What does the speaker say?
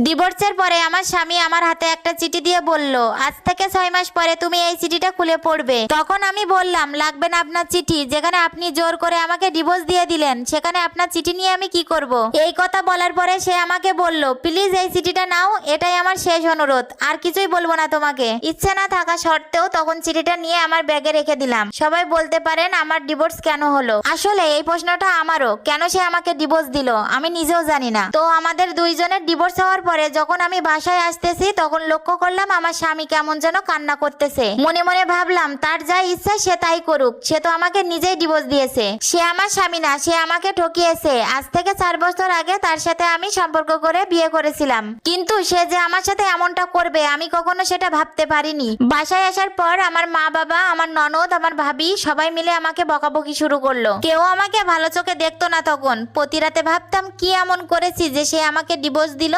ডিভোর্সের পরে আমার স্বামী আমার হাতে একটা চিঠি দিয়ে বলল, আজ থেকে 6 মাস পরে তুমি এই চিঠিটা খুলে পড়বে। তখন আমি বললাম, লাগবে না আপনার চিঠি, যেখানে আপনি জোর করে আমাকে ডিভোর্স দিয়ে দিলেন সেখানে আপনার চিঠি নিয়ে আমি কি করব। এই কথা বলার পরে সে আমাকে বলল, প্লিজ এই চিঠিটা নাও, এটাই আমার শেষ অনুরোধ, আর কিছুই বলবো না তোমাকে। ইচ্ছে না থাকা সত্ত্বেও তখন চিঠিটা নিয়ে আমার ব্যাগে রেখে দিলাম। সবাই বলতে পারেন আমার ডিভোর্স কেন হলো। আসলে এই প্রশ্নটা আমারও, কেন সে আমাকে ডিভোর্স দিল আমি নিজেও জানি না। তো আমাদের দুইজনের ডিভোর্স হওয়ার পরে যখন আমি বাসায় আসতেছি তখন লক্ষ্য করলাম আমার স্বামী কেমন যেন কান্না করতেছে। মনে মনে ভাবলাম, তার যা ইচ্ছা সে তাই করুক, সে তো আমাকে নিজেই ডিভোর্স দিয়েছে, সে আমার স্বামী না, সে আমাকে ঠকিয়েছে। আজ থেকে 4 বছর আগে তার সাথে আমি সম্পর্ক করে বিয়ে করেছিলাম, কিন্তু সে যে আমার সাথে এমনটা করবে আমি কখনো সেটা ভাবতে পারিনি। বাসায় আসার পর আমার মা বাবা, আমার ননদ, আমার ভাবি সবাই মিলে আমাকে বকাবকি শুরু করলো। কেউ আমাকে ভালো চোখে দেখতো না। তখন প্রতি রাতে ভাবতাম কি এমন করেছি যে সে আমাকে ডিভোর্স দিল।